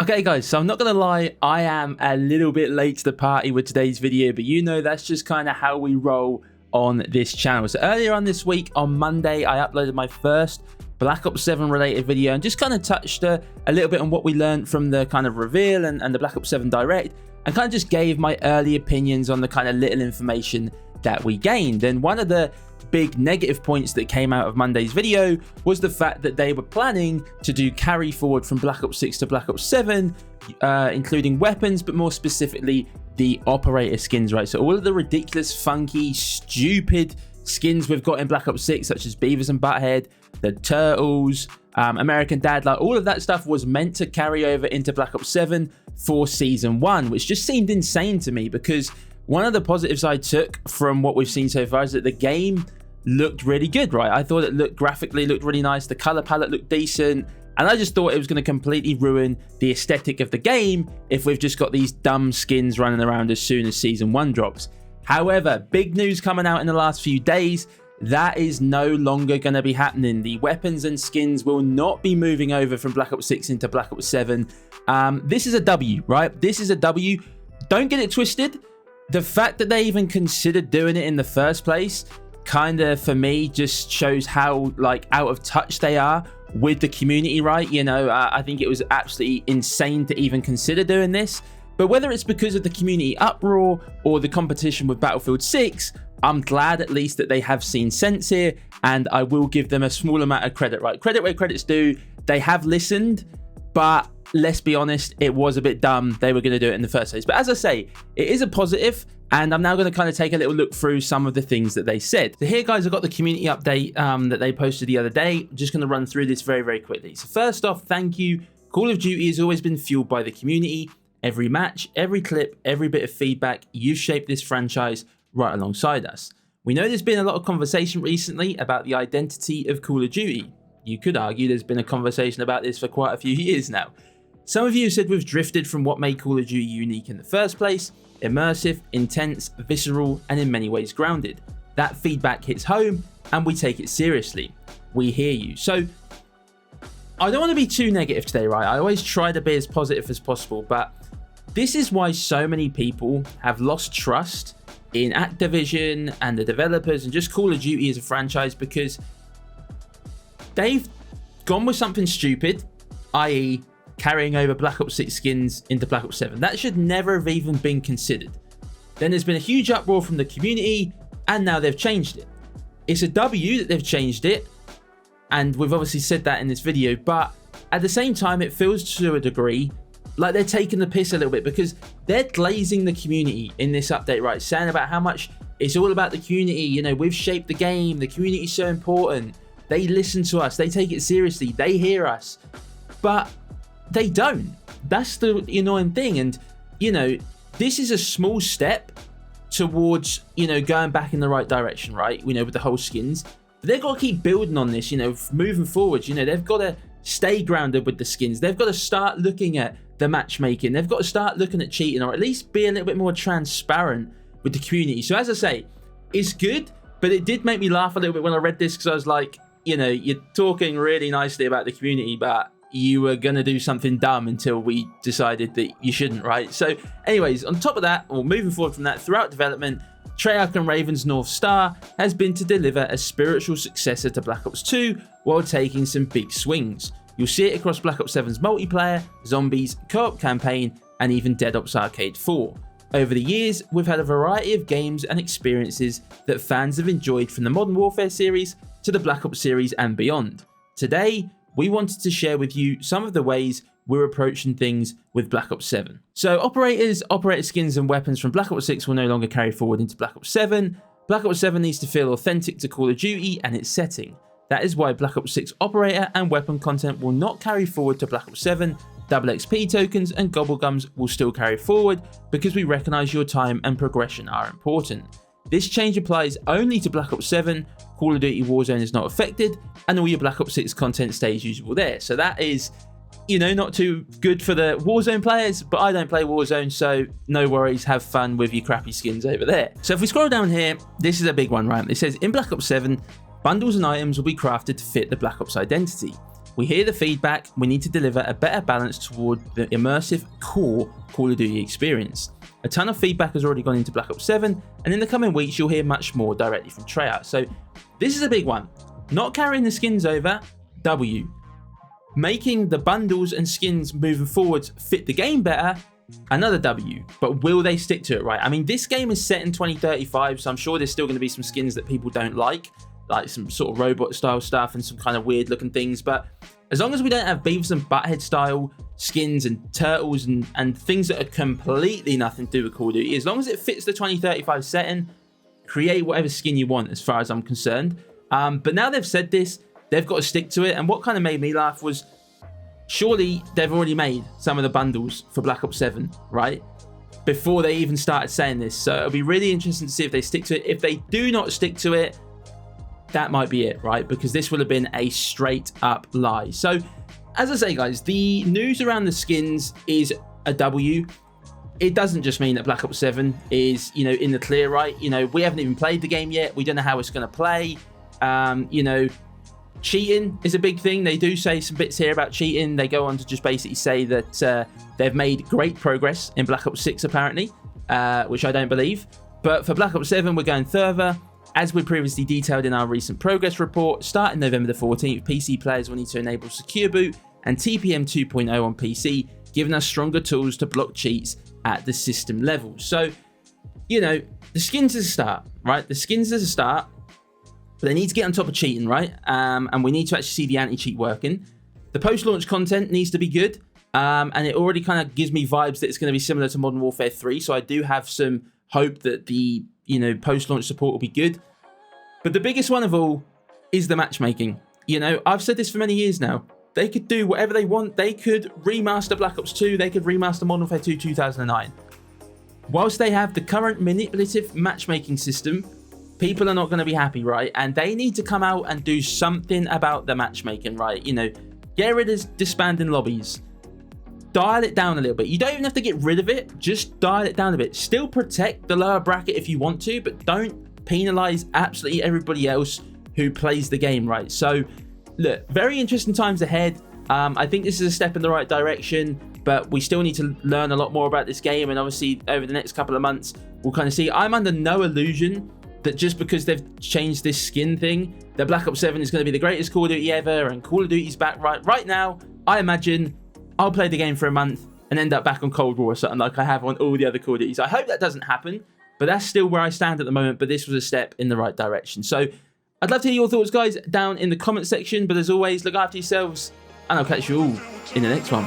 Okay guys, so I'm not gonna lie, I am a little bit late to the party with today's video, but you know that's just kind of how we roll on this channel. So earlier on this week, on Monday, I uploaded my first Black Ops 7 related video and just kind of touched a little bit on what we learned from the kind of reveal and the Black Ops 7 Direct, and kind of just gave my early opinions on the kind of little information that we gained. And one of the big negative points that came out of Monday's video was the fact that they were planning to do carry forward from Black Ops 6 to Black Ops 7, including weapons, but more specifically the operator skins, right? So all of the ridiculous, funky, stupid skins we've got in Black Ops 6, such as Beavis and Butthead, the Turtles, American Dad, like all of that stuff was meant to carry over into Black Ops 7 for Season 1, which just seemed insane to me, because one of the positives I took from what we've seen so far is that the game looked really good, right? I thought it looked graphically, looked really nice. The color palette looked decent. And I just thought it was going to completely ruin the aesthetic of the game if we've just got these dumb skins running around as soon as Season 1 drops. However, big news coming out in the last few days, that is no longer going to be happening. The weapons and skins will not be moving over from Black Ops 6 into Black Ops 7. This is a W, right? This is a W. Don't get it twisted. The fact that they even considered doing it in the first place kind of, for me, just shows how like out of touch they are with the community, right? You know, I think it was absolutely insane to even consider doing this. But whether it's because of the community uproar or the competition with Battlefield 6, I'm glad at least that they have seen sense here, and I will give them a small amount of credit, right? Credit where credit's due. They have listened, but let's be honest, it was a bit dumb they were going to do it in the first place. But as I say, it is a positive, and I'm now going to kind of take a little look through some of the things that they said. So here, guys, I've got the community update that they posted the other day. I'm just going to run through this very, very quickly. So first off, thank you. Call of Duty has always been fueled by the community. Every match, every clip, every bit of feedback, you've shaped this franchise right alongside us. We know there's been a lot of conversation recently about the identity of Call of Duty. You could argue there's been a conversation about this for quite a few years now. Some of you said we've drifted from what made Call of Duty unique in the first place: immersive, intense, visceral, and in many ways grounded. That feedback hits home, and we take it seriously. We hear you. So I don't want to be too negative today, right? I always try to be as positive as possible, but this is why so many people have lost trust in Activision and the developers and just Call of Duty as a franchise, because they've gone with something stupid, i.e. carrying over Black Ops 6 skins into Black Ops 7. That should never have even been considered. Then there's been a huge uproar from the community, and now they've changed it. It's a W that they've changed it, and we've obviously said that in this video, but at the same time, it feels to a degree like they're taking the piss a little bit, because they're glazing the community in this update, right? Saying about how much it's all about the community. You know, we've shaped the game. The community is so important. They listen to us. They take it seriously. They hear us. But they don't. That's the annoying thing. And, you know, this is a small step towards, you know, going back in the right direction, right? You know, with the whole skins. But they've got to keep building on this, you know, moving forward. You know, they've got to stay grounded with the skins. They've got to start looking at the matchmaking. They've got to start looking at cheating, or at least be a little bit more transparent with the community. So as I say, it's good, but it did make me laugh a little bit when I read this, because I was like, you know, you're talking really nicely about the community, but you were going to do something dumb until we decided that you shouldn't, right? So anyways, on top of that, or moving forward from that, throughout development, Treyarch and Raven's North Star has been to deliver a spiritual successor to Black Ops 2 while taking some big swings. You'll see it across Black Ops 7's multiplayer, zombies, co-op campaign, and even Dead Ops Arcade 4. Over the years, we've had a variety of games and experiences that fans have enjoyed, from the Modern Warfare series to the Black Ops series and beyond. Today, we wanted to share with you some of the ways we're approaching things with Black Ops 7. So operator skins and weapons from Black Ops 6 will no longer carry forward into Black Ops 7. Black Ops 7 needs to feel authentic to Call of Duty and its setting. That is why Black Ops 6 operator and weapon content will not carry forward to Black Ops 7. Double XP tokens and gobblegums will still carry forward, because we recognise your time and progression are important. This change applies only to Black Ops 7. Call of Duty Warzone is not affected, and all your Black Ops 6 content stays usable there. So that is, you know, not too good for the Warzone players, but I don't play Warzone, so no worries, have fun with your crappy skins over there. So if we scroll down here, this is a big one, right? It says, in Black Ops 7, bundles and items will be crafted to fit the Black Ops identity. We hear the feedback. We need to deliver a better balance toward the immersive core Call of Duty experience. A ton of feedback has already gone into Black Ops 7, and in the coming weeks you'll hear much more directly from Treyarch. So this is a big one. Not carrying the skins over, W. Making the bundles and skins moving forwards fit the game better, another W. But will they stick to it, right? I mean, this game is set in 2035, so I'm sure there's still going to be some skins that people don't like some sort of robot style stuff and some kind of weird looking things. But as long as we don't have Beavis and Butthead style skins and turtles and things that are completely nothing to do with Call of Duty, as long as it fits the 2035 setting, create whatever skin you want as far as I'm concerned. But now they've said this, they've got to stick to it. And what kind of made me laugh was, surely they've already made some of the bundles for Black Ops 7, right? Before they even started saying this. So it'll be really interesting to see if they stick to it. If they do not stick to it, that might be it, right? Because this would have been a straight up lie. So as I say, guys, the news around the skins is a W. It doesn't just mean that Black Ops 7 is, in the clear, right? We haven't even played the game yet. We don't know how it's going to play. Cheating is a big thing. They do say some bits here about cheating. They go on to just basically say that they've made great progress in Black Ops 6, apparently, which I don't believe. But for Black Ops 7, we're going further. As we previously detailed in our recent progress report, starting November the 14th, PC players will need to enable Secure Boot and TPM 2.0 on PC, giving us stronger tools to block cheats at the system level. So, the skins is a start, right? The skins is a start, but they need to get on top of cheating, right? And we need to actually see the anti-cheat working. The post-launch content needs to be good, and it already kind of gives me vibes that it's going to be similar to Modern Warfare 3, so I do have some hope that the post-launch support will be good. But the biggest one of all is the matchmaking. I've said this for many years now. They could do whatever they want. They could remaster Black Ops 2. They could remaster Modern Warfare 2 2009. Whilst they have the current manipulative matchmaking system, people are not going to be happy, right? And they need to come out and do something about the matchmaking, right? Get rid of disbanding lobbies. Dial it down a little bit. You don't even have to get rid of it. Just dial it down a bit. Still protect the lower bracket if you want to, but don't penalize absolutely everybody else who plays the game, right? So, look, very interesting times ahead. I think this is a step in the right direction, but we still need to learn a lot more about this game. And obviously, over the next couple of months, we'll kind of see. I'm under no illusion that just because they've changed this skin thing, that Black Ops 7 is going to be the greatest Call of Duty ever, and Call of Duty's back right now. I imagine I'll play the game for a month and end up back on Cold War or something like I have on all the other Call of Duties. I hope that doesn't happen, but that's still where I stand at the moment. But this was a step in the right direction. So I'd love to hear your thoughts, guys, down in the comment section. But as always, look after yourselves, and I'll catch you all in the next one.